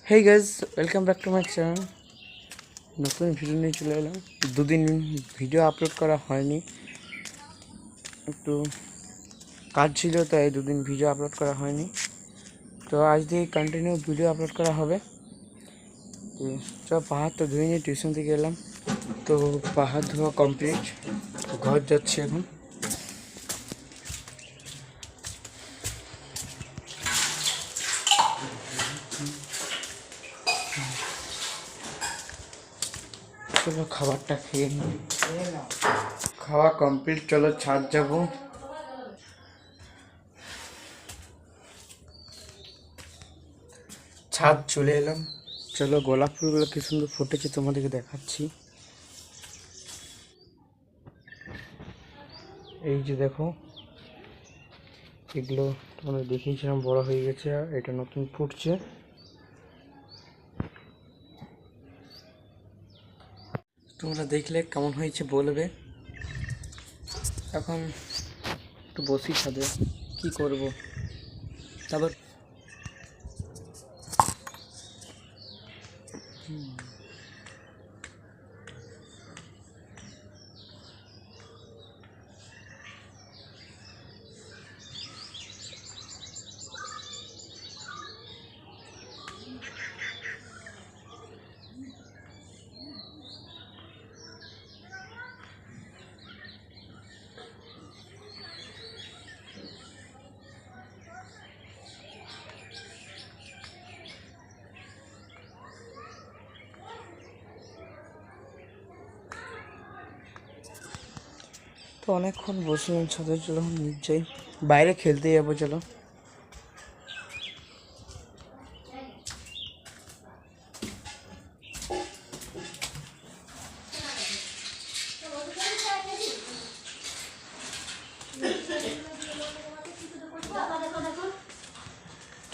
Hey guys, welcome back to my channel. নতুন video নিয়ে চলে এলাম। দুদিন ভিডিও আপলোড করা হয়নি, একটু কাজ ছিল, তাই দুদিন ভিডিও আপলোড করা হয়নি। তো আজ দিয়ে কন্টিনিউ ভিডিও আপলোড করা হবে। তো চল, পাহাড় তো ধুয়ে নিয়ে টিউশন থেকে এলাম, তো পাহাড় ধোয়া কমপ্লিট, ঘর যাচ্ছি এখন। চলো খাবারটা খেয়ে নিই। খাওয়া কমপ্লিট, চলো ছাদ যাবো। ছাদ চলে এলাম। চলো, গোলাপ ফুলগুলো কি সুন্দর ফুটেছে তোমাদেরকে দেখাচ্ছি। এই যে দেখো, এগুলো তোমরা দেখিয়েছিলাম, বড় হয়ে গেছে, আর এটা নতুন ফুটছে। তোমরা দেখলে কেমন হয়েছে বলবে। এখন একটু বসি ছাদে, কি করব। তারপর তো অনেকক্ষণ বসলাম ছাদে, চলো নিচ যাই, বাইরে খেলতে যাবো। চলো,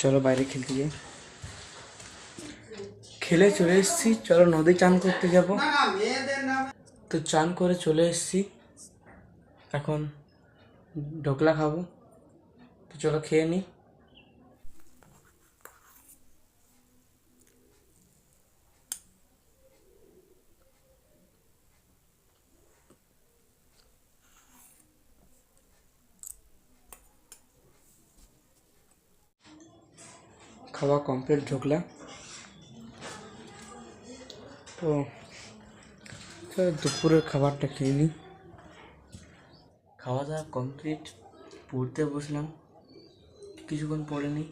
চলো বাইরে খেলতে যাই। খেলে চলে এসেছি, চলো নদী চান করতে যাব। তো চান করে চলে এসেছি, এখন ঢোকলা খাবো। তো চলো খেয়ে নিই। খাওয়া কমপ্লিট, ঢোকলা। তো দুপুরের খাবারটা খেয়ে নিই। খাওয়া দাওয়া কমপ্লিট, পড়তে বসলাম, কিছুক্ষণ পড়ে নিই।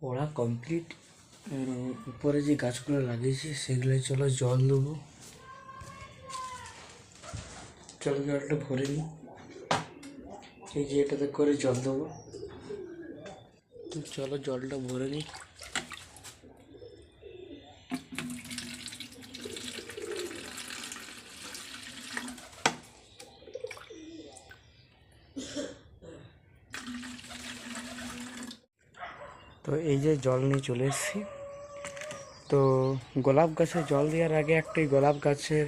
পড়া কমপ্লিট, উপরে যে গাছগুলো লাগিয়েছি সেগুলো চলো জল দেবো। চলো জলটা ভরে নিই, এই যে এটাতে করে জল দেবো। তো চলো জলটা ভরে নিই। তো এই যে জল নিয়ে চলে এসেছি। তো গোলাপ গাছে জল দেওয়ার আগে একটি গোলাপ গাছের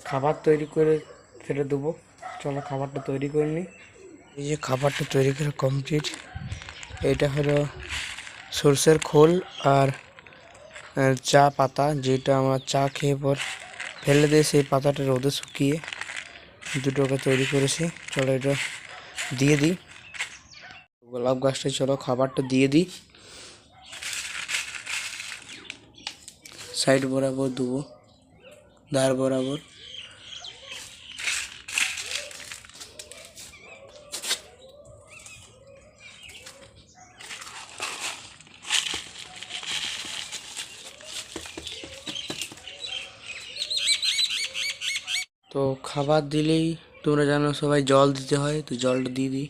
খাবার তৈরি করে ফেলে দেবো। চলো খাবারটা তৈরি করে নিই। এই যে খাবারটা তৈরি করে কমপ্লিট। এটা হলো সরষের খোল আর চা পাতা, যেটা আমরা চা খেয়ে পর ফেলে দিয়ে সেই পাতাটা রোদে শুকিয়ে দুটোকে তৈরি করেছি। চলো এটা দিয়ে দিই গোলাপ গাছটা। চলো খাবারটা দিয়ে দিই, সাইড বরাবর দেবো, ধার বরাবর। তো খাবার দিলেই তোমরা জানো সবাই জল দিতে হয়, তো জলটা দিয়ে দিই।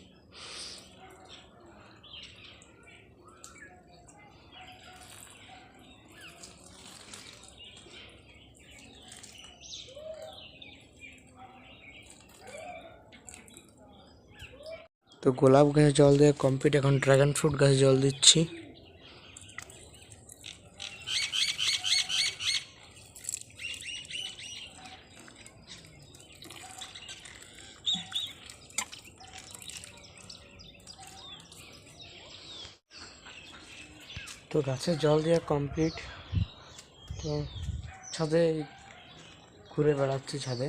তো গোলাপ গাছে জল দেওয়া কমপ্লিট, এখন ড্রাগন ফ্রুট গাছে জল দিচ্ছি। তো গাছে জল দেওয়া কমপ্লিট। তো ছাদে ঘুরে বেড়াচ্ছি ছাদে।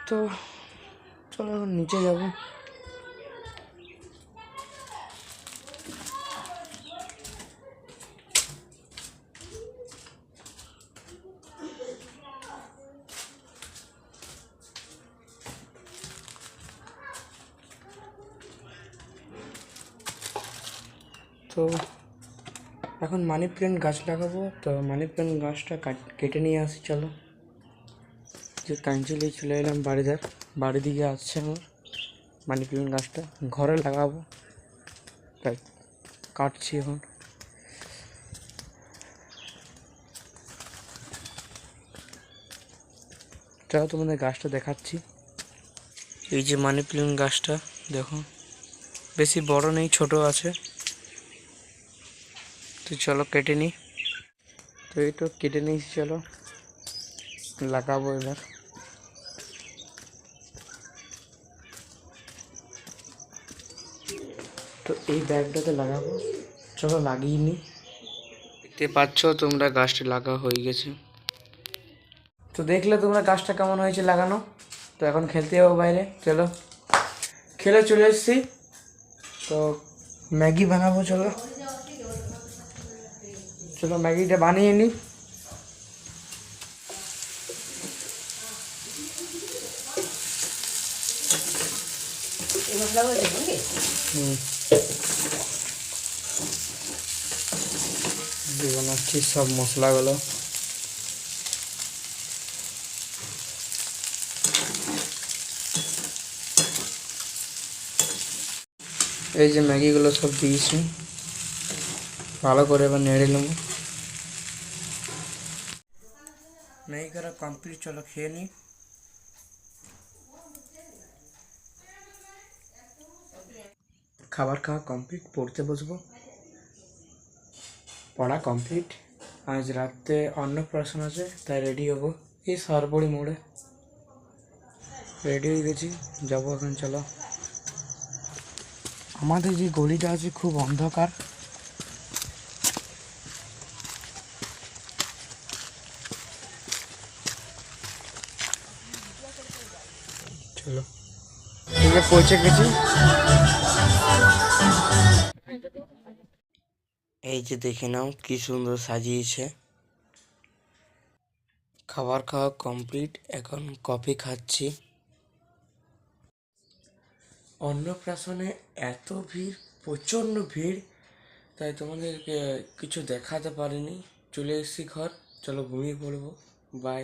তো চলো এখন নিচে যাবো। তো এখন মানি প্ল্যান্ট গাছ লাগাবো, তো মানি প্ল্যান্ট গাছটা কেটে নিয়ে আসি চলো। যে কাঞ্চি নিয়ে চলে এলাম বাড়ি দিকে আসছে আমার মানি প্ল্যান্ট গাছটা, ঘরে লাগাবো তাই কাটছি এখন। চলো তোমাদের গাছটা দেখাচ্ছি। এই যে মানি প্ল্যান্ট গাছটা দেখো, বেশি বড় নেই, ছোট আছে। তো চলো কেটে নিই। তো এই তো কেটে নিয়েছি, চলো লাগাবো এবার। তো এই ব্যাগটাতে লাগাবো, চলো লাগিয়ে নিই। দেখতে পাচ্ছ তোমরা গাছটা লাগা হয়ে গেছে। তো দেখলে তোমরা গাছটা কেমন হয়েছে লাগানো। তো এখন খেলতে যাবো বাইরে, চলো খেলে চলে এসেছি। তো ম্যাগি বানাবো, চলো চলো ম্যাগিটা বানিয়ে নিই। বানাচ্ছি সব মশলাগুলো। এই যে ম্যাগিগুলো সব দিয়েছি, ভালো করে এবার নেড়ে নেব। ম্যাগি করা কমপ্লিট, চলো খেয়ে নিই। খাবার খাওয়া কমপ্লিট, পড়তে বসবো। পড়া কমপ্লিট। আজ রাতে অন্নপ্রাশন আছে, তাই রেডি হবো। এই সরবড়ি মোড়ে রেডি হয়ে গেছি, যাবো এখন চলো। আমাদের যে গলিটা আছে খুব অন্ধকার। চলো ঠিক আছে, পৌঁছে গেছি। এই যে দেখে নাও কি সুন্দর সাজিয়েছে। খাবার খাওয়া কমপ্লিট, এখন কফি খাচ্ছি। অন্নপ্রাশনে এত ভিড়, প্রচণ্ড ভিড়, তাই তোমাদেরকে কিছু দেখাতে পারিনি। চলে এসেছি ঘর, চলো ঘুমিয়ে পড়বো। বাই।